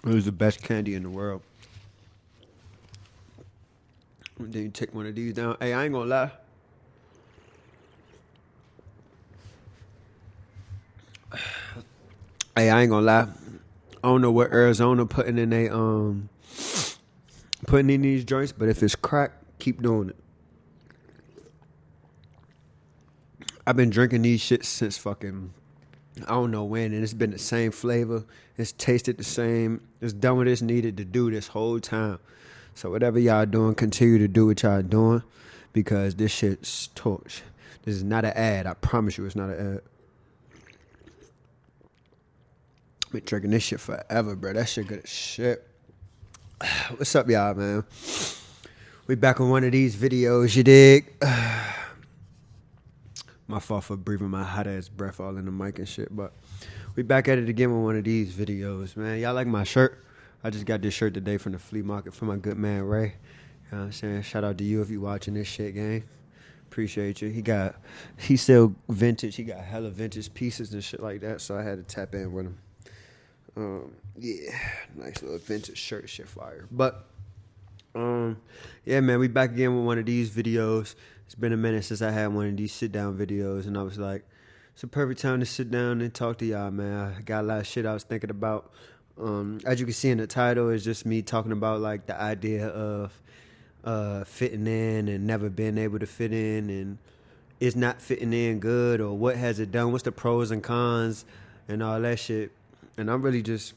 It was the best candy in the world. And then you take one of these down. Hey, I ain't gonna lie. Hey, I ain't gonna lie. I don't know what Arizona putting in these joints, but if it's crack, keep doing it. I've been drinking these shits since fucking I don't know when, and it's been the same flavor. It's tasted the same. It's done what it's needed to do this whole time. So whatever y'all doing, continue to do what y'all doing, because this shit's torch. This is not an ad. I promise you, it's not an ad. Been drinking this shit forever, bro. That shit good as shit. What's up, y'all, man? We back on one of these videos, you dig? My fault for breathing my hot ass breath all in the mic and shit, but we back at it again with one of these videos, man. Y'all like my shirt? I just got this shirt today from the flea market from my good man Ray. You know what I'm saying? Shout out to you if you watching this shit, gang. Appreciate you. He still vintage. He got hella vintage pieces and shit like that, so I had to tap in with him. Yeah, nice little vintage shirt, shit fire. But yeah, man, we back again with one of these videos. It's been a minute since I had one of these sit down videos, and I was like, it's a perfect time to sit down and talk to y'all, man. I got a lot of shit I was thinking about. As you can see in the title, it's just me talking about like the idea of fitting in and never being able to fit in, and is not fitting in good, or what has it done? What's the pros and cons and all that shit? And I'm really just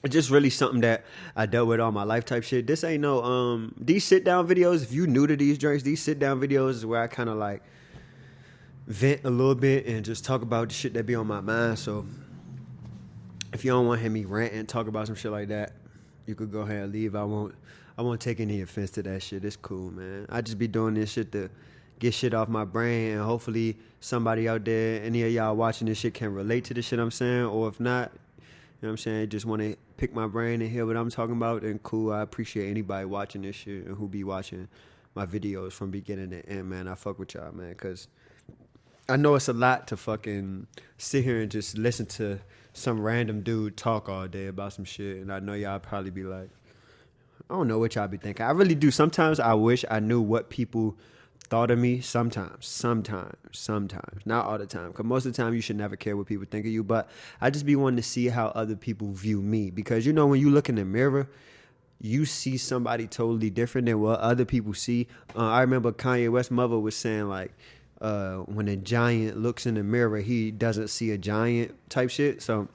it's just really something that I dealt with all my life type shit. This ain't no these sit down videos. If you new to these drinks, these sit down videos is where I kind of like vent a little bit and just talk about the shit that be on my mind. So if you don't want to hear me rant and talk about some shit like that, you could go ahead and leave. I won't take any offense to that shit. It's cool, man. I just be doing this shit to get shit off my brain, and hopefully somebody out there, any of y'all watching this shit, can relate to the shit I'm saying. Or if not, you know what I'm saying, just want to pick my brain and hear what I'm talking about, then cool. I appreciate anybody watching this shit and who be watching my videos from beginning to end, man. I fuck with y'all, man, because I know it's a lot to fucking sit here and just listen to some random dude talk all day about some shit, and I know y'all probably be like, I don't know what y'all be thinking. I really do. Sometimes I wish I knew what people thought of me. Sometimes. Not all the time. Because most of the time you should never care what people think of you. But I just be wanting to see how other people view me. Because, you know, when you look in the mirror, you see somebody totally different than what other people see. I remember Kanye West's mother was saying, like, when a giant looks in the mirror, he doesn't see a giant type shit. So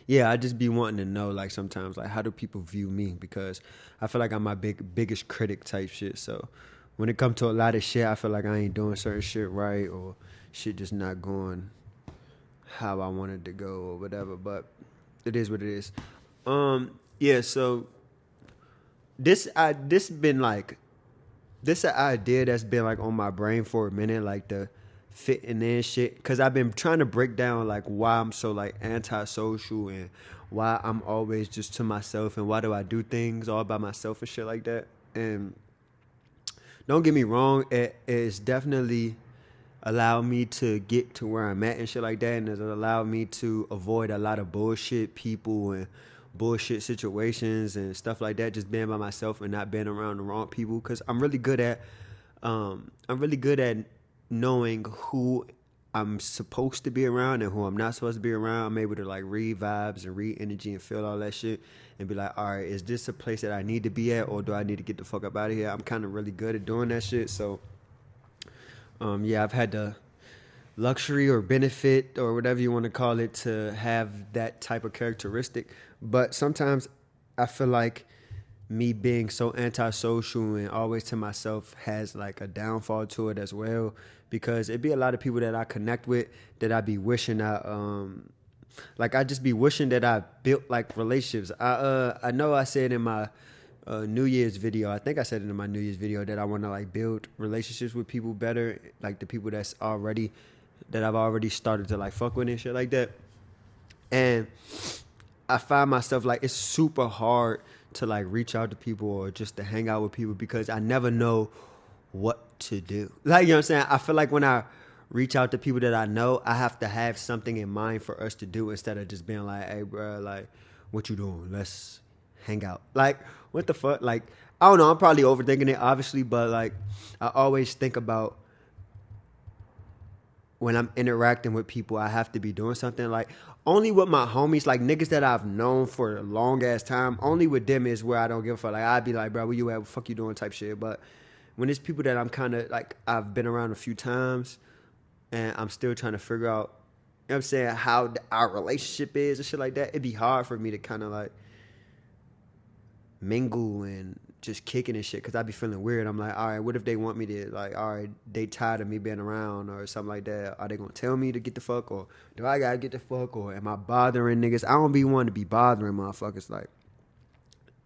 yeah, I just be wanting to know, like, sometimes, like, how do people view me? Because I feel like I'm my biggest critic type shit. So when it comes to a lot of shit, I feel like I ain't doing certain shit right, or shit just not going how I wanted to go or whatever. But it is what it is. Yeah. So this been like this an idea that's been like on my brain for a minute, like the fitting in shit. Cause I've been trying to break down like why I'm so like antisocial, and why I'm always just to myself, and why do I do things all by myself and shit like that. And don't get me wrong, it is definitely allowed me to get to where I'm at and shit like that, and it's allowed me to avoid a lot of bullshit people and bullshit situations and stuff like that, just being by myself and not being around the wrong people. Because I'm really good at knowing who I'm supposed to be around and who I'm not supposed to be around. I'm able to like read vibes and read energy and feel all that shit, and be like, all right, is this a place that I need to be at, or do I need to get the fuck up out of here? I'm kind of really good at doing that shit. So yeah, I've had the luxury or benefit or whatever you want to call it to have that type of characteristic. But sometimes I feel like me being so antisocial and always to myself has like a downfall to it as well, because it'd be a lot of people that I connect with that I be wishing I just be wishing that I built like relationships. I know I said in my New Year's video, I think I said it in my New Year's video, that I want to like build relationships with people better, like the people that I've already started to like fuck with and shit like that. And I find myself like it's super hard to like reach out to people or just to hang out with people, because I never know what to do. Like, you know what I'm saying? I feel like when I reach out to people that I know, I have to have something in mind for us to do, instead of just being like, hey, bro, like, what you doing? Let's hang out. Like, what the fuck? Like, I don't know. I'm probably overthinking it, obviously, but like, I always think about when I'm interacting with people, I have to be doing something. Like, only with my homies, like niggas that I've known for a long ass time, only with them is where I don't give a fuck. Like, I'd be like, bro, where you at? What the fuck you doing? Type shit. But when it's people that I'm kind of like, I've been around a few times and I'm still trying to figure out, you know what I'm saying, how our relationship is and shit like that, it'd be hard for me to kind of like mingle and just kicking and shit because I be feeling weird. I'm like, all right, what if they want me to, like, all right, they tired of me being around or something like that? Are they gonna tell me to get the fuck, or do I gotta get the fuck, or am I bothering niggas? I don't be one to be bothering motherfuckers, like,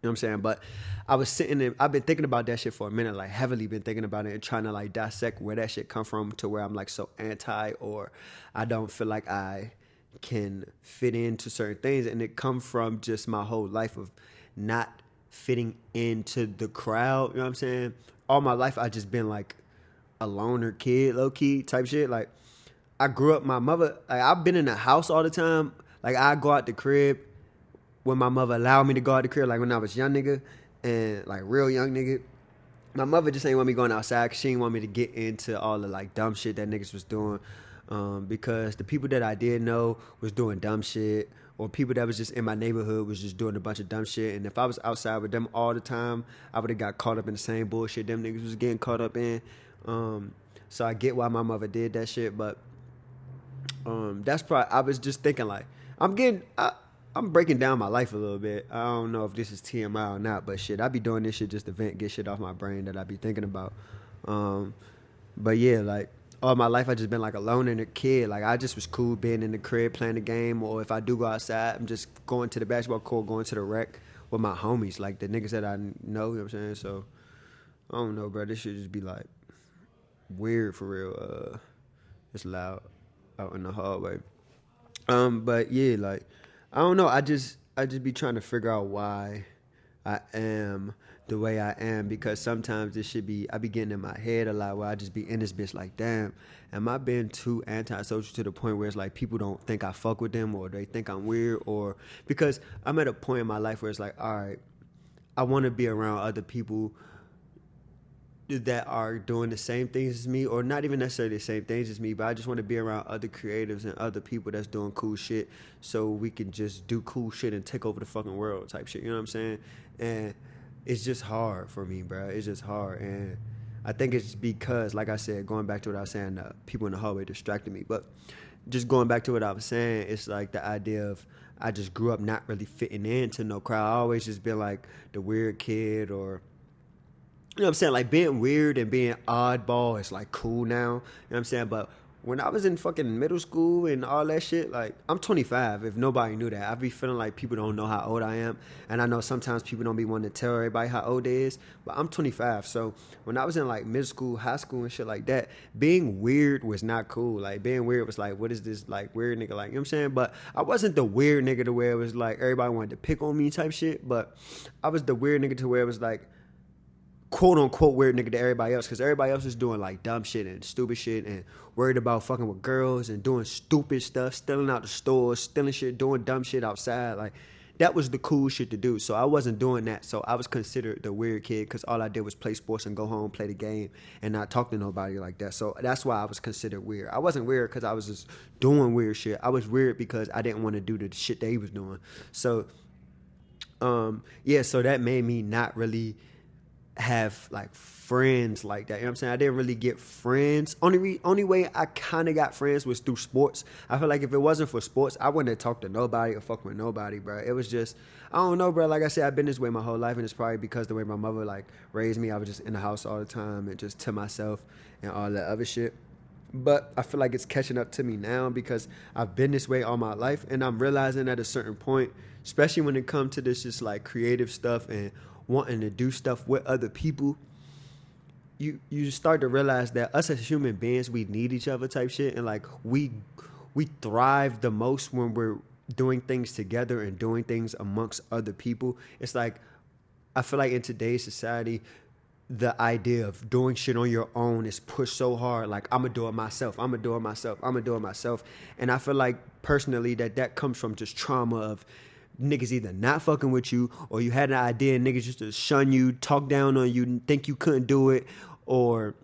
you know what I'm saying? But I was sitting there, I've been thinking about that shit for a minute, like heavily been thinking about it and trying to like dissect where that shit come from to where I'm like so anti, or I don't feel like I can fit into certain things. And it come from just my whole life of not fitting into the crowd, you know what I'm saying? All my life I just been like a loner kid, low key type shit. Like, I grew up, my mother, like, I've been in the house all the time. Like, I go out the crib when my mother allowed me to go out the crib, like when I was young nigga and like real young nigga. My mother just ain't want me going outside because she didn't want me to get into all the like dumb shit that niggas was doing, because the people that I did know was doing dumb shit, or people that was just in my neighborhood was just doing a bunch of dumb shit. And if I was outside with them all the time, I would have got caught up in the same bullshit them niggas was getting caught up in. So I get why my mother did that shit, but that's probably, I was just thinking like, I'm breaking down my life a little bit. I don't know if this is TMI or not, but shit, I be doing this shit just to vent, get shit off my brain that I be thinking about. But yeah, like, all my life I just been like a loner kid. Like, I just was cool being in the crib playing the game, or if I do go outside, I'm just going to the basketball court, going to the rec with my homies, like the niggas that I know, you know what I'm saying? So, I don't know, bro. This shit just be like weird for real. It's loud out in the hallway. But yeah, like, I don't know. I just be trying to figure out why I am the way I am, because sometimes I be getting in my head a lot where I just be in this bitch like, damn, am I being too antisocial to the point where it's like people don't think I fuck with them, or they think I'm weird, or because I'm at a point in my life where it's like, all right, I want to be around other people that are doing the same things as me, or not even necessarily the same things as me, but I just want to be around other creatives and other people that's doing cool shit, so we can just do cool shit and take over the fucking world type shit, you know what I'm saying? And it's just hard for me, bro. It's just hard. And I think it's because, like I said, going back to what I was saying, people in the hallway distracted me, but just going back to what I was saying, it's like the idea of, I just grew up not really fitting into no crowd. I always just been like the weird kid, or, you know what I'm saying? Like, being weird and being oddball is like cool now. You know what I'm saying? But when I was in fucking middle school and all that shit, like, I'm 25, if nobody knew that. I be feeling like people don't know how old I am. And I know sometimes people don't be wanting to tell everybody how old they is, but I'm 25. So when I was in like middle school, high school and shit like that, being weird was not cool. Like, being weird was like, what is this like weird nigga? Like, you know what I'm saying? But I wasn't the weird nigga to where it was like everybody wanted to pick on me type shit. But I was the weird nigga to where it was like, quote unquote weird nigga to everybody else, because everybody else is doing like dumb shit and stupid shit and worried about fucking with girls and doing stupid stuff, stealing out the stores, stealing shit, doing dumb shit outside. Like, that was the cool shit to do. So I wasn't doing that. So I was considered the weird kid because all I did was play sports and go home, play the game, and not talk to nobody like that. So that's why I was considered weird. I wasn't weird because I was just doing weird shit. I was weird because I didn't want to do the shit they was doing. So yeah, so that made me not really have like friends like that. You know what I'm saying? I didn't really get friends. Only way I kind of got friends was through sports. I feel like if it wasn't for sports, I wouldn't have talked to nobody or fuck with nobody, bro. It was just, I don't know, bro. Like I said, I've been this way my whole life, and it's probably because the way my mother like raised me. I was just in the house all the time and just to myself and all that other shit. But I feel like it's catching up to me now because I've been this way all my life, and I'm realizing at a certain point, especially when it comes to this just like creative stuff and wanting to do stuff with other people, you start to realize that us as human beings, we need each other type shit, and like we thrive the most when we're doing things together and doing things amongst other people. It's like, I feel like in today's society, the idea of doing shit on your own is pushed so hard. Like, I'm gonna do it myself. I'm gonna do it myself. I'm gonna do it myself. And I feel like personally that comes from just trauma of niggas either not fucking with you, or you had an idea and niggas used to shun you, talk down on you, think you couldn't do it, or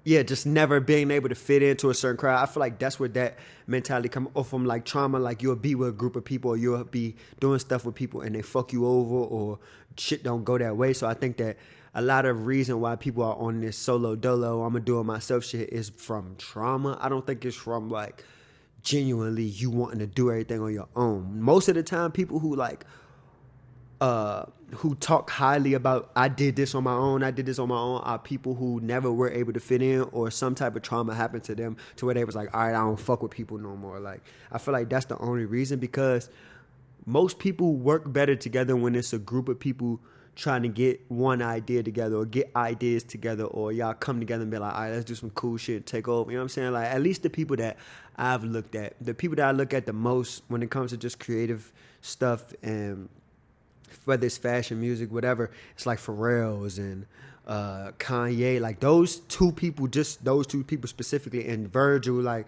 yeah, just never being able to fit into a certain crowd. I feel like that's where that mentality come off from, like trauma. Like you'll be with a group of people, or you'll be doing stuff with people and they fuck you over, or shit don't go that way. So I think that a lot of reason why people are on this solo dolo, I'm gonna do it myself shit, is from trauma. I don't think it's from like genuinely you wanting to do everything on your own. Most of the time, people who talk highly about I did this on my own, are people who never were able to fit in, or some type of trauma happened to them to where they was like, all right, I don't fuck with people no more. Like, I feel like that's the only reason, because most people work better together when it's a group of people trying to get one idea together, or get ideas together, or y'all come together and be like, all right, let's do some cool shit and take over. You know what I'm saying? Like, at least the people that I've looked at, the people that I look at the most when it comes to just creative stuff, and whether it's fashion, music, whatever, it's like Pharrell's and Kanye, like those two people specifically, and Virgil, like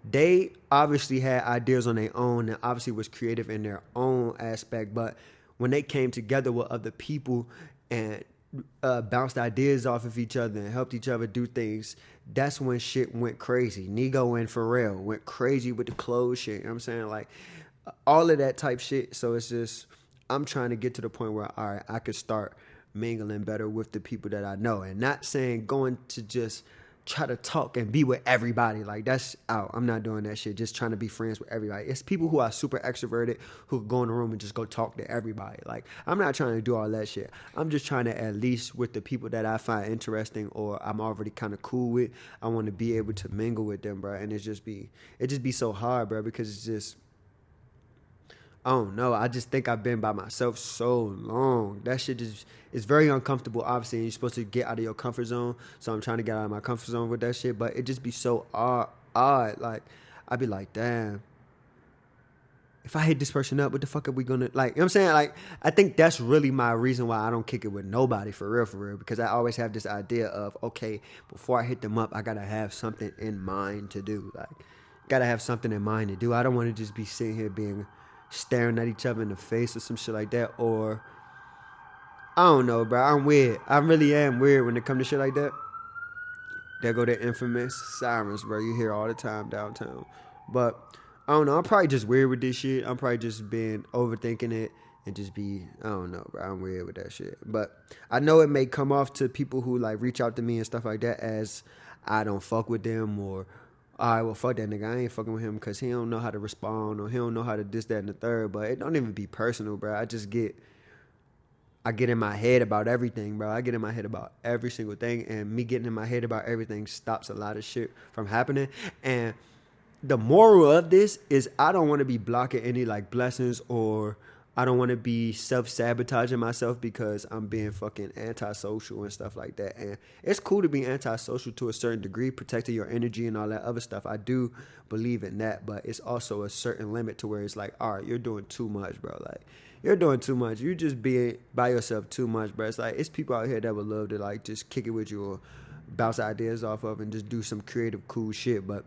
they obviously had ideas on their own and obviously was creative in their own aspect, but when they came together with other people and bounced ideas off of each other and helped each other do things, that's when shit went crazy. Nigo and Pharrell went crazy with the clothes shit, you know what I'm saying? Like all of that type shit. So it's just, I'm trying to get to the point where, all right, I could start mingling better with the people that I know, and not saying going to just try to talk and be with everybody. Like that's out. I'm not doing that shit. Just trying to be friends with everybody. It's people who are super extroverted who go in the room and just go talk to everybody. Like I'm not trying to do all that shit. I'm just trying to, at least with the people that I find interesting or I'm already kind of cool with, I want to be able to mingle with them, bro. And it just be so hard, bro, because it's just, I don't know. I just think I've been by myself so long. That shit is very uncomfortable, obviously, and you're supposed to get out of your comfort zone. So I'm trying to get out of my comfort zone with that shit, but it just be so odd. Like, I'd be like, damn, if I hit this person up, what the fuck are we gonna, like, you know what I'm saying? Like, I think that's really my reason why I don't kick it with nobody for real, because I always have this idea of, okay, before I hit them up, I gotta have something in mind to do. Like, gotta have something in mind to do. I don't want to just be sitting here staring at each other in the face or some shit like that. Or I don't know, bro. I'm weird. I really am weird when it comes to shit like that. There go the infamous sirens, bro. You hear all the time downtown. But I don't know. I'm probably just weird with this shit. I'm probably just been overthinking it and just be, I don't know, bro. I'm weird with that shit. But I know it may come off to people who like reach out to me and stuff like that as I don't fuck with them, or all right, well, fuck that nigga. I ain't fucking with him because he don't know how to respond, or he don't know how to this, that, and the third. But it don't even be personal, bro. I get in my head about everything, bro. I get in my head about every single thing, and me getting in my head about everything stops a lot of shit from happening. And the moral of this is I don't want to be blocking any like blessings, or I don't want to be self-sabotaging myself because I'm being fucking antisocial and stuff like that. And it's cool to be antisocial to a certain degree, protecting your energy and all that other stuff. I do believe in that, but it's also a certain limit to where it's like, all right, you're doing too much, bro. Like, you're doing too much. You just being by yourself too much, bro. It's like, it's people out here that would love to like just kick it with you or bounce ideas off of and just do some creative, cool shit. But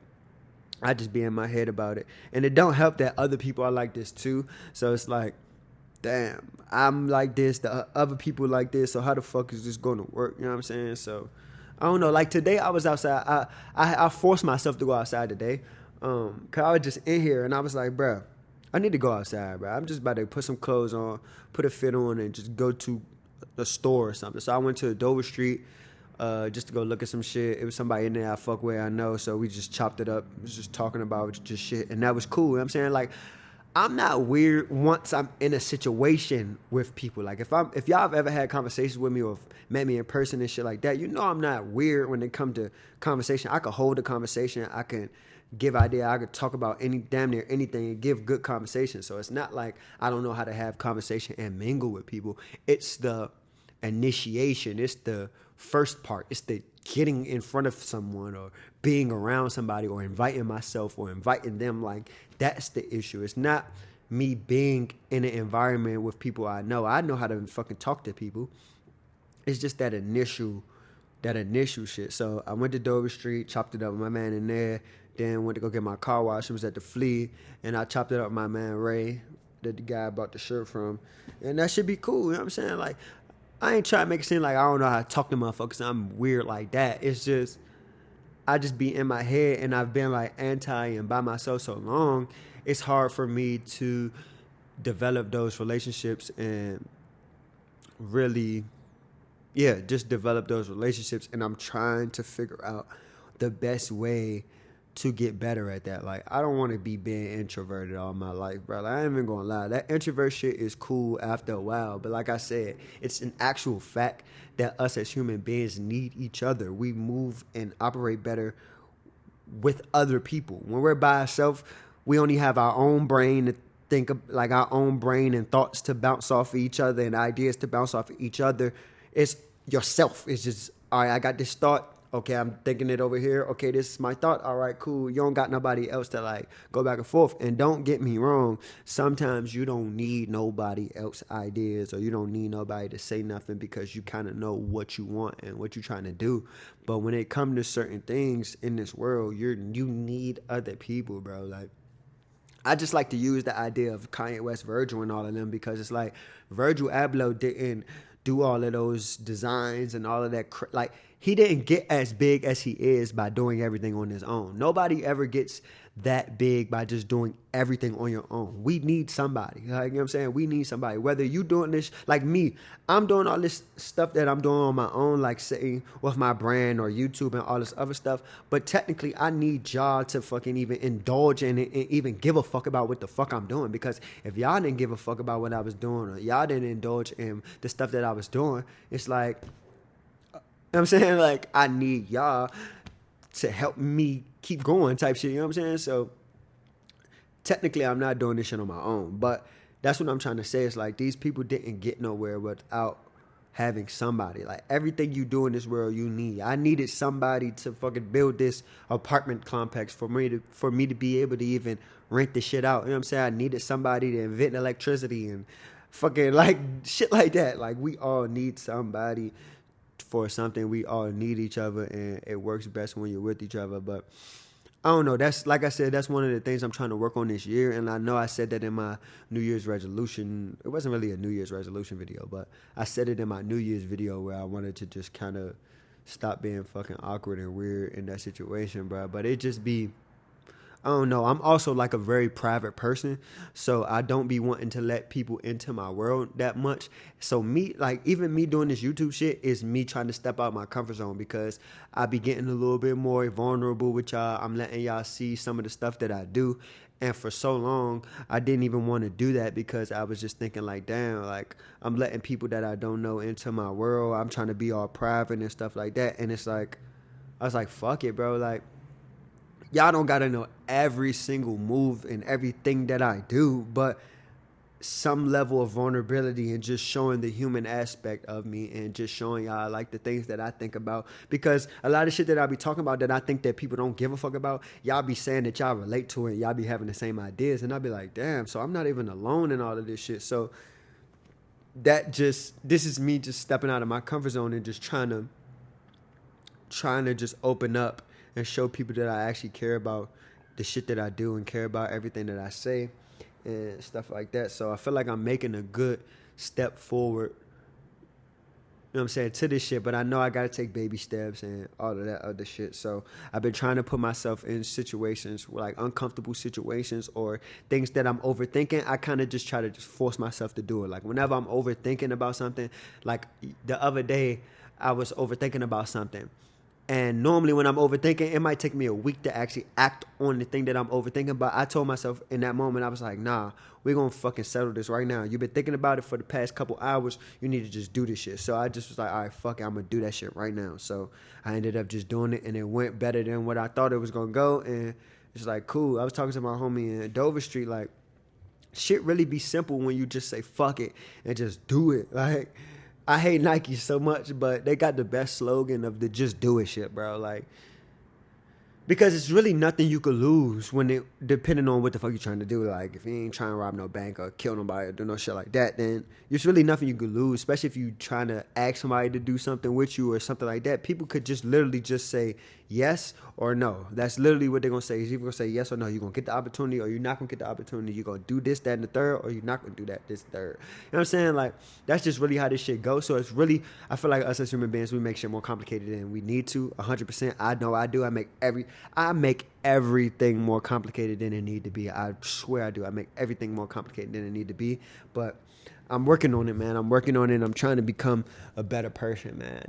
I just be in my head about it. And it don't help that other people are like this too. So it's like, damn, I'm like this, the other people like this, so how the fuck is this going to work? You know what I'm saying? So, I don't know. Like, today I was outside. I forced myself to go outside today because I was just in here, and I was like, bro, I need to go outside, bro. I'm just about to put some clothes on, put a fit on, and just go to a store or something. So I went to Dover Street just to go look at some shit. It was somebody in there I fuck with, I know, so we just chopped it up. We was just talking about just shit, and that was cool. You know what I'm saying? Like, I'm not weird once I'm in a situation with people. Like if y'all have ever had conversations with me or met me in person and shit like that, you know I'm not weird when it comes to conversation. I can hold a conversation. I can give idea. I could talk about damn near anything and give good conversation. So it's not like I don't know how to have conversation and mingle with people. It's the initiation. It's the first part. It's the getting in front of someone or being around somebody or inviting myself or inviting them. Like, that's the issue. It's not me being in an environment with people I know. I know how to fucking talk to people. It's just that initial shit. So I went to Dover Street, chopped it up with my man in there, Then went to go get my car wash. It was at the Flea, and I chopped it up with my man Ray, that the guy I bought the shirt from. And that should be cool, you know what I'm saying? Like, I ain't trying to make it seem like I don't know how to talk to motherfuckers. I'm weird like that. It's just, I just be in my head, and I've been like anti and by myself so long, it's hard for me to develop those relationships and really, yeah, just develop those relationships. And I'm trying to figure out the best way to get better at that. Like, I don't want to be being introverted all my life, bro. Like, I ain't even gonna lie. That introvert shit is cool after a while. But like I said, it's an actual fact that us as human beings need each other. We move and operate better with other people. When we're by ourselves, we only have our own brain to think of, like our own brain and thoughts to bounce off of each other and ideas to bounce off of each other. It's yourself. It's just, all right, I got this thought. Okay, I'm thinking it over here. Okay, this is my thought. All right, cool. You don't got nobody else to like go back and forth. And don't get me wrong. Sometimes you don't need nobody else's ideas, or you don't need nobody to say nothing, because you kind of know what you want and what you're trying to do. But when it comes to certain things in this world, you need other people, bro. Like, I just like to use the idea of Kanye West, Virgil, and all of them, because it's like Virgil Abloh didn't do all of those designs and all of that. Like, he didn't get as big as he is by doing everything on his own. Nobody ever gets that big by just doing everything on your own. We need somebody. Like, you know what I'm saying? We need somebody. Whether you doing this, like me, I'm doing all this stuff that I'm doing on my own, like saying with my brand or YouTube and all this other stuff. But technically, I need y'all to fucking even indulge in it and even give a fuck about what the fuck I'm doing. Because if y'all didn't give a fuck about what I was doing, or y'all didn't indulge in the stuff that I was doing, it's like, you know what I'm saying? Like, I need y'all to help me keep going type shit. You know what I'm saying? So technically, I'm not doing this shit on my own. But that's what I'm trying to say. It's like, these people didn't get nowhere without having somebody. Like, everything you do in this world, you need. I needed somebody to fucking build this apartment complex for me to be able to even rent the shit out. You know what I'm saying? I needed somebody to invent electricity and fucking like shit like that. Like, we all need somebody for something. We all need each other, and it works best when you're with each other. But I don't know. That's, like I said, that's one of the things I'm trying to work on this year. And I know I said that in my New Year's resolution. It wasn't really a New Year's resolution video, but I said it in my New Year's video where I wanted to just kind of stop being fucking awkward and weird in that situation, bro. But it just be, I don't know. I'm also like a very private person, so I don't be wanting to let people into my world that much. So me, like, even me doing this YouTube shit is me trying to step out my comfort zone, because I be getting a little bit more vulnerable with y'all. I'm letting y'all see some of the stuff that I do. And for so long, I didn't even want to do that, because I was just thinking like, damn, like, I'm letting people that I don't know into my world. I'm trying to be all private and stuff like that. And it's like, I was like, fuck it, bro. Like, y'all don't gotta know every single move and everything that I do, but some level of vulnerability and just showing the human aspect of me, and just showing y'all like the things that I think about. Because a lot of shit that I be talking about that I think that people don't give a fuck about, y'all be saying that y'all relate to it, and y'all be having the same ideas, and I be like, damn, so I'm not even alone in all of this shit. So this is me just stepping out of my comfort zone and just trying to just open up and show people that I actually care about the shit that I do and care about everything that I say and stuff like that. So I feel like I'm making a good step forward, you know what I'm saying, to this shit. But I know I got to take baby steps and all of that other shit. So I've been trying to put myself in situations, like uncomfortable situations or things that I'm overthinking. I kind of just try to just force myself to do it. Like, whenever I'm overthinking about something, like the other day I was overthinking about something. And normally when I'm overthinking, it might take me a week to actually act on the thing that I'm overthinking. But I told myself in that moment, I was like, nah, we're going to fucking settle this right now. You've been thinking about it for the past couple hours. You need to just do this shit. So I just was like, all right, fuck it. I'm going to do that shit right now. So I ended up just doing it, and it went better than what I thought it was going to go. And it's like, cool. I was talking to my homie in Dover Street, like, shit really be simple when you just say fuck it and just do it. Like, I hate Nike so much, but they got the best slogan of the just do it shit, bro. Like, Because it's really nothing you could lose when it depending on what the fuck you're trying to do. Like if you ain't trying to rob no bank or kill nobody or do no shit like that, then there's really nothing you could lose. Especially if you trying to ask somebody to do something with you or something like that. People could just literally just say yes or no. That's literally what they're gonna say. Is either gonna say yes or no. You're gonna get the opportunity or you're not gonna get the opportunity. You're gonna do this, that, and the third, or you're not gonna do that, this, third. You know what I'm saying? Like that's just really how this shit goes. So it's really, I feel like us as human beings, we make shit more complicated than we need to. 100%. I know I do. I make everything more complicated than it need to be. I swear I do. I make everything more complicated than it need to be. But I'm working on it, man. I'm working on it. I'm trying to become a better person, man.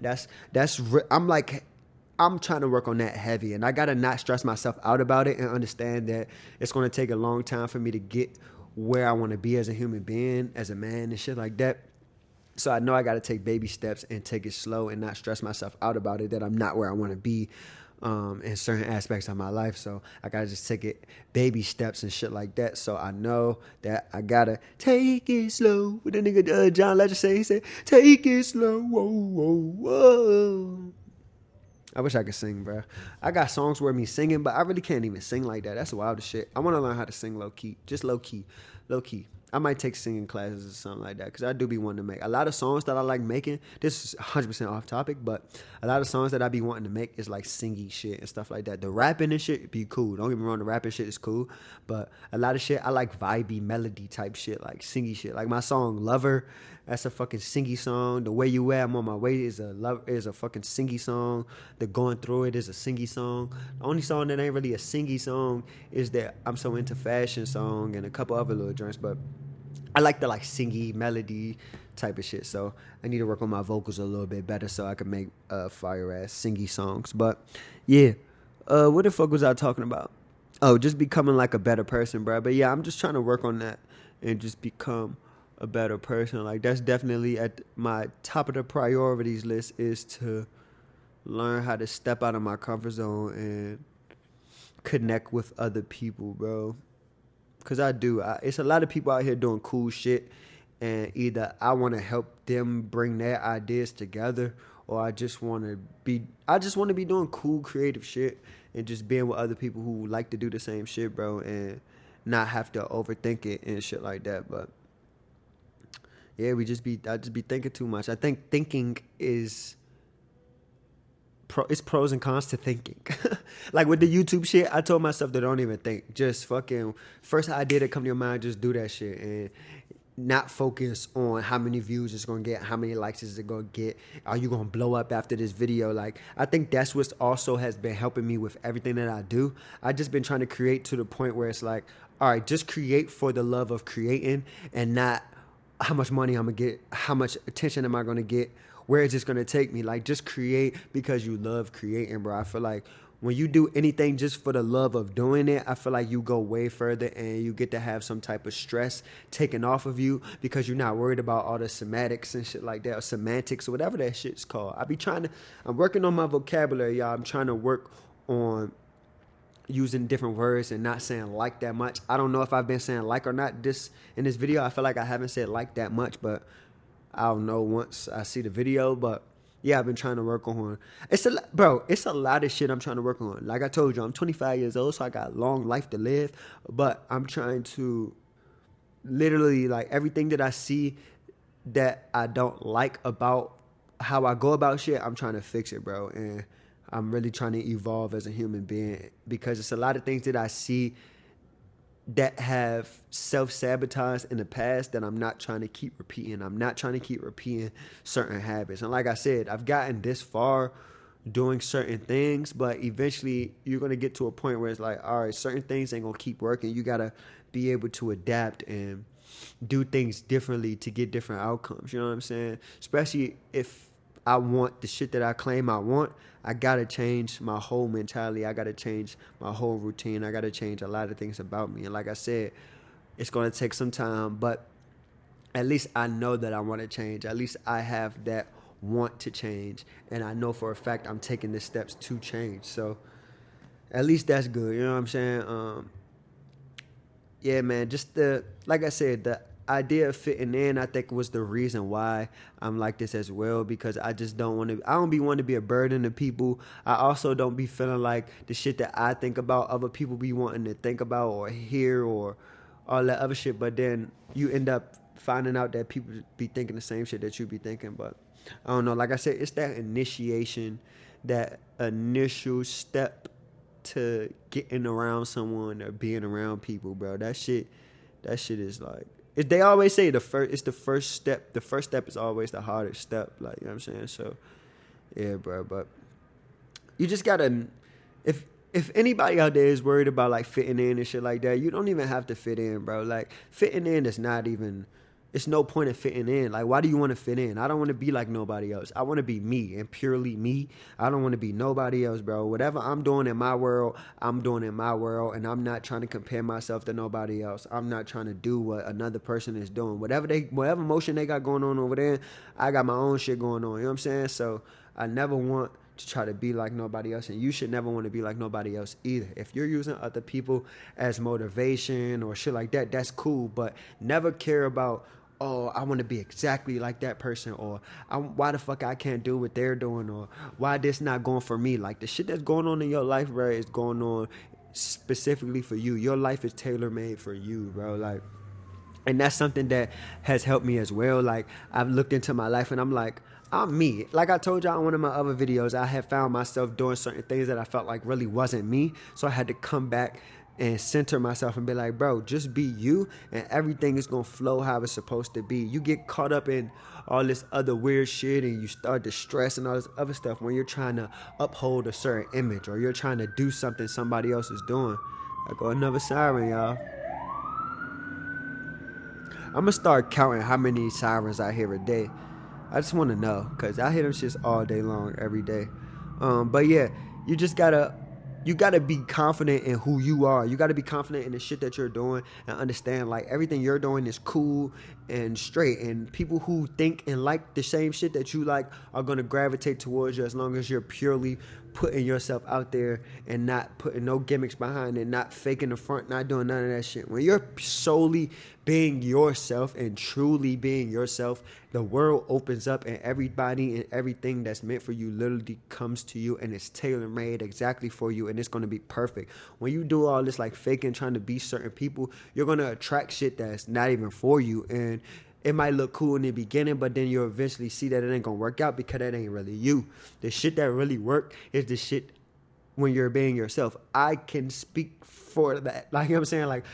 I'm trying to work on that heavy, and I gotta not stress myself out about it and understand that it's gonna take a long time for me to get where I want to be as a human being, as a man, and shit like that. So I know I got to take baby steps and take it slow and not stress myself out about it that I'm not where I want to be in certain aspects of my life. So I got to just take it baby steps and shit like that. So I know that I got to take it slow. What the nigga John Legend say? He said, take it slow. Whoa, whoa, whoa. I wish I could sing, bro. I got songs where me singing, but I really can't even sing like that. That's the wildest shit. I want to learn how to sing low key. Just low key. Low key. I might take singing classes or something like that because I do be wanting to make. A lot of songs that I like making, this is 100% off topic, but a lot of songs that I be wanting to make is like singy shit and stuff like that. The rapping and shit be cool. Don't get me wrong, the rapping shit is cool, but a lot of shit, I like vibey melody type shit, like singy shit. Like my song Lover, that's a fucking singy song. The Way You At, I'm on My Way is a fucking singy song. The Going Through It is a singy song. The only song that ain't really a singy song is that I'm So Into Fashion song and a couple other little joints, but I like the like singy melody type of shit. So I need to work on my vocals a little bit better so I can make fire ass singy songs. But yeah, what the fuck was I talking about? Oh, just becoming like a better person, bro. But yeah, I'm just trying to work on that and just become a better person. Like that's definitely at my top of the priorities list is to learn how to step out of my comfort zone and connect with other people, bro. Cause I do. It's a lot of people out here doing cool shit, and either I want to help them bring their ideas together, or I just want to be doing cool, creative shit, and just being with other people who like to do the same shit, bro, and not have to overthink it and shit like that. But yeah, I just be thinking too much. I think thinking is it's pros and cons to thinking. Like with the YouTube shit, I told myself that don't even think. Just fucking first idea that come to your mind, just do that shit and not focus on how many views it's gonna get, how many likes is it gonna get, are you gonna blow up after this video? Like I think that's what also has been helping me with everything that I do. I just been trying to create to the point where it's like, all right, just create for the love of creating and not how much money I'm gonna get, how much attention am I gonna get, where is this gonna take me? Like just create because you love creating, bro. I feel like when you do anything just for the love of doing it, I feel like you go way further and you get to have some type of stress taken off of you because you're not worried about all the semantics and shit like that, or semantics or whatever that shit's called. I'm working on my vocabulary, y'all. I'm trying to work on using different words and not saying like that much. I don't know if I've been saying like or not in this video. I feel like I haven't said like that much, but I'll know once I see the video. But yeah, I've been trying to work on it's a lot of shit I'm trying to work on. Like I told you, I'm 25 years old, so I got a long life to live, but I'm trying to literally, like, everything that I see that I don't like about how I go about shit, I'm trying to fix it, bro. And I'm really trying to evolve as a human being because it's a lot of things that I see that have self-sabotaged in the past that I'm not trying to keep repeating. I'm not trying to keep repeating certain habits. And like I said, I've gotten this far doing certain things, but eventually you're going to get to a point where it's like, all right, certain things ain't going to keep working. You got to be able to adapt and do things differently to get different outcomes. You know what I'm saying? Especially if I want the shit that I claim I want, I got to change my whole mentality. I got to change my whole routine. I got to change a lot of things about me. And like I said, it's going to take some time, but at least I know that I want to change. At least I have that want to change. And I know for a fact I'm taking the steps to change. So at least that's good. You know what I'm saying? Yeah, man, like I said, idea of fitting in, I think, was the reason why I'm like this as well, because I just don't want to, I don't be want to be a burden to people. I also don't be feeling like the shit that I think about, other people be wanting to think about or hear or all that other shit. But then you end up finding out that people be thinking the same shit that you be thinking. But I don't know. Like I said, it's that initiation, that initial step to getting around someone or being around people, bro. That shit is like, they always say it's the first step. The first step is always the hardest step. Like, you know what I'm saying? So, yeah, bro. But you just gotta, if anybody out there is worried about like fitting in and shit like that, you don't even have to fit in, bro. Like, fitting in is not even, it's no point in fitting in. Like, why do you want to fit in? I don't want to be like nobody else. I want to be me and purely me. I don't want to be nobody else, bro. Whatever I'm doing in my world, I'm doing in my world, and I'm not trying to compare myself to nobody else. I'm not trying to do what another person is doing. Whatever motion they got going on over there, I got my own shit going on. You know what I'm saying? So I never want to try to be like nobody else, and you should never want to be like nobody else either. If you're using other people as motivation or shit like that, that's cool, but never care about, oh, I want to be exactly like that person, or why the fuck I can't do what they're doing, or why this not going for me. Like, the shit that's going on in your life, bro, is going on specifically for you. Your life is tailor-made for you, bro. Like, and that's something that has helped me as well. Like, I've looked into my life and I'm like, I'm me. Like I told y'all in one of my other videos, I had found myself doing certain things that I felt like really wasn't me. So I had to come back and center myself and be like, bro, just be you, and everything is going to flow how it's supposed to be. You get caught up in all this other weird shit and you start to stress and all this other stuff when you're trying to uphold a certain image, or you're trying to do something somebody else is doing. I go another siren, y'all. I'm going to start counting how many sirens I hear a day. I just want to know, because I hear them shits all day long, every day. But yeah, you gotta be confident in who you are. You gotta be confident in the shit that you're doing, and understand like everything you're doing is cool and straight. And people who think and like the same shit that you like are gonna gravitate towards you, as long as you're purely putting yourself out there and not putting no gimmicks behind it, not faking the front, not doing none of that shit. When you're solely being yourself and truly being yourself, the world opens up, and everybody and everything that's meant for you literally comes to you, and it's tailor-made exactly for you, and it's going to be perfect. When you do all this like faking, trying to be certain people, you're going to attract shit that's not even for you. And it might look cool in the beginning, but then you'll eventually see that it ain't gonna work out, because that ain't really you. The shit that really work is the shit when you're being yourself. I can speak for that. Like, you know what I'm saying? Like,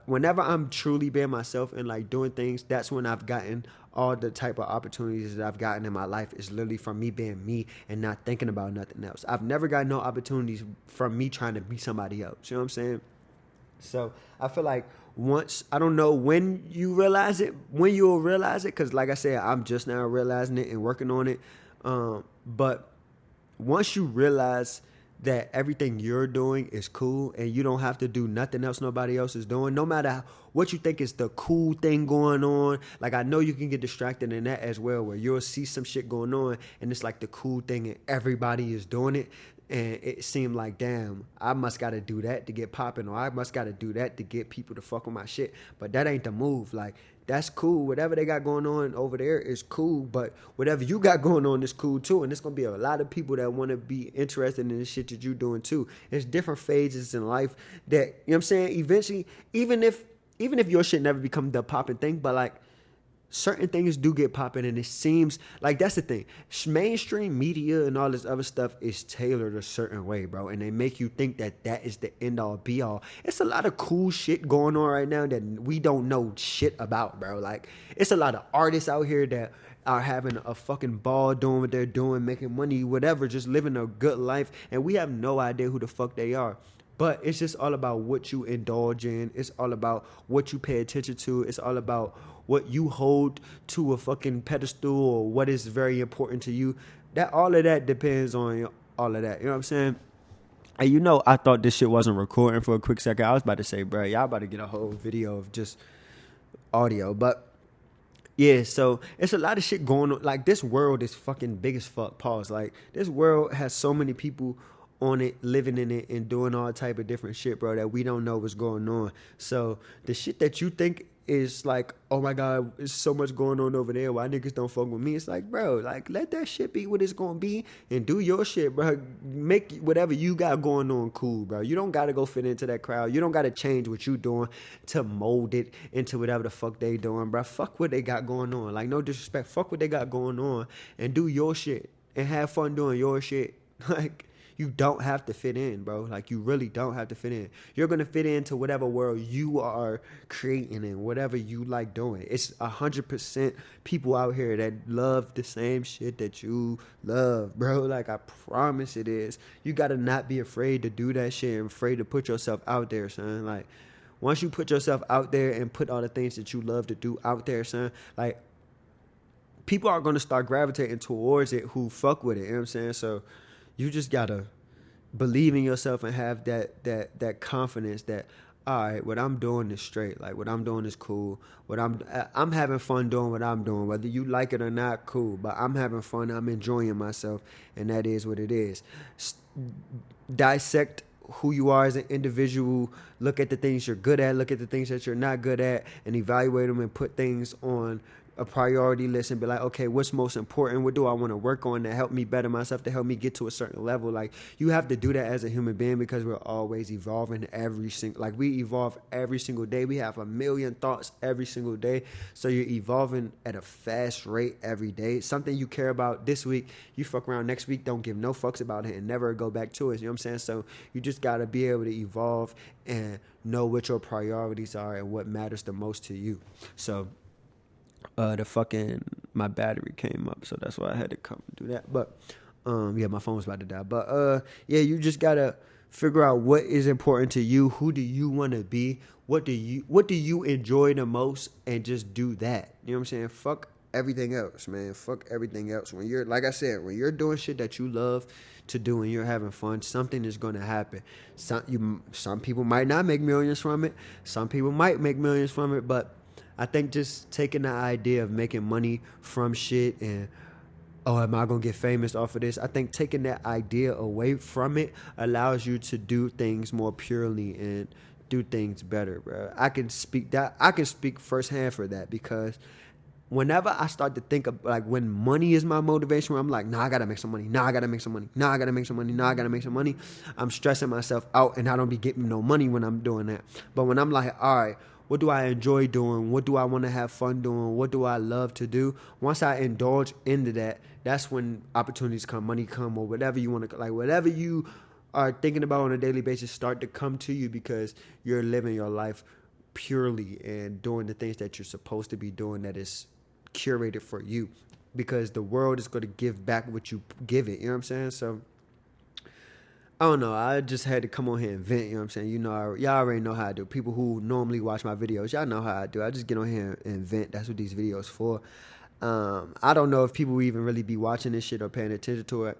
whenever I'm truly being myself and like doing things, that's when I've gotten all the type of opportunities that I've gotten in my life. Is literally from me being me and not thinking about nothing else. I've never got no opportunities from me trying to be somebody else. You know what I'm saying? So I feel like once, I don't know when you'll realize it, because like I said, I'm just now realizing it and working on it. But once you realize that everything you're doing is cool and you don't have to do nothing else nobody else is doing, no matter what you think is the cool thing going on. Like, I know you can get distracted in that as well, where you'll see some shit going on and it's like the cool thing and everybody is doing it. And it seemed like, damn, I must got to do that to get popping, or I must got to do that to get people to fuck with my shit. But that ain't the move. Like, that's cool. Whatever they got going on over there is cool, but whatever you got going on is cool too. And there's going to be a lot of people that want to be interested in the shit that you're doing too. There's different phases in life that, you know what I'm saying, eventually, even if your shit never become the popping thing, but like, certain things do get popping, and it seems like that's the thing. Mainstream media and all this other stuff is tailored a certain way, bro, and they make you think that that is the end all be all. It's a lot of cool shit going on right now that we don't know shit about, bro. Like, it's a lot of artists out here that are having a fucking ball doing what they're doing, making money, whatever, just living a good life, and we have no idea who the fuck they are. But it's just all about what you indulge in. It's all about what you pay attention to. It's all about what you hold to a fucking pedestal, or what is very important to you. That, all of that depends on all of that. You know what I'm saying? And you know, I thought this shit wasn't recording for a quick second. I was about to say, bro, y'all about to get a whole video of just audio. But yeah, so it's a lot of shit going on. Like, this world is fucking big as fuck. Pause. Like, this world has so many people on it, living in it, and doing all type of different shit, bro, that we don't know what's going on. So the shit that you think is like, oh my God, there's so much going on over there. Why niggas don't fuck with me? It's like, bro, like let that shit be what it's gonna be and do your shit, bro. Make whatever you got going on cool, bro. You don't gotta go fit into that crowd. You don't gotta change what you doing to mold it into whatever the fuck they doing, bro. Fuck what they got going on. Like no disrespect. Fuck what they got going on and do your shit and have fun doing your shit. Like you don't have to fit in, bro. Like you really don't have to fit in. You're gonna fit into whatever world you are creating and whatever you like doing. It's 100% people out here that love the same shit that you love, bro. Like I promise it is. You gotta not be afraid to do that shit and afraid to put yourself out there, son. Like once you put yourself out there and put all the things that you love to do out there, son, like people are gonna start gravitating towards it who fuck with it. You know what I'm saying? So you just gotta believe in yourself and have that confidence that all right, what I'm doing is straight. Like what I'm doing is cool. What I'm having fun doing what I'm doing, whether you like it or not, cool. But I'm having fun. I'm enjoying myself, and that is what it is. Dissect who you are as an individual. Look at the things you're good at. Look at the things that you're not good at, and evaluate them and put things on a priority list and be like, okay, what's most important? What do I want to work on to help me better myself, to help me get to a certain level? Like you have to do that as a human being because we're always evolving like we evolve every single day. We have a million thoughts every single day. So you're evolving at a fast rate every day. Something you care about this week, you fuck around next week, don't give no fucks about it and never go back to it. You know what I'm saying? So you just got to be able to evolve and know what your priorities are and what matters the most to you. So my battery came up, so that's why I had to come do that. But yeah, my phone was about to die. But yeah, you just gotta figure out what is important to you. Who do you want to be? What do you enjoy the most, and just do that. You know what I'm saying? Fuck everything else, man. Fuck everything else. When you're, like I said, when you're doing shit that you love to do and you're having fun, something is going to happen. Some people might not make millions from it. Some people might make millions from it, but I think just taking the idea of making money from shit and, oh, am I going to get famous off of this? I think taking that idea away from it allows you to do things more purely and do things better, bro. I can speak firsthand for that because whenever I start to think of like when money is my motivation, where I'm like, nah, I gotta make some money. Nah, I gotta make some money. Nah, I gotta make some money. Nah, I gotta make some money. I'm stressing myself out and I don't be getting no money when I'm doing that. But when I'm like, all right, what do I enjoy doing? What do I want to have fun doing? What do I love to do? Once I indulge into that, that's when opportunities come, money come, or whatever you want to, like whatever you are thinking about on a daily basis start to come to you because you're living your life purely and doing the things that you're supposed to be doing that is curated for you, because the world is going to give back what you give it. You know what I'm saying? So I don't know. I just had to come on here and vent. You know what I'm saying? You know, y'all already know how I do. People who normally watch my videos, y'all know how I do. I just get on here and vent. That's what these videos for. I don't know if people even really be watching this shit or paying attention to it.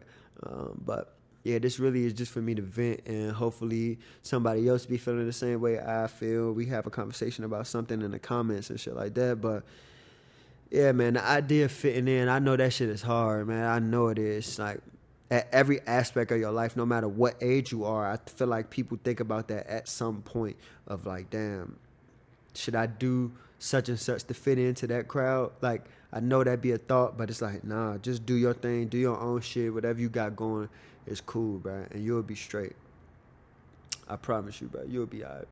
But yeah, this really is just for me to vent, and hopefully somebody else be feeling the same way I feel. We have a conversation about something in the comments and shit like that. But yeah, man, the idea of fitting in, I know that shit is hard, man. I know it is. Like, at every aspect of your life, no matter what age you are, I feel like people think about that at some point of like, damn, should I do such and such to fit into that crowd? Like, I know that'd be a thought, but it's like, nah, just do your thing, do your own shit, whatever you got going is cool, bro, and you'll be straight. I promise you, bro, you'll be all right.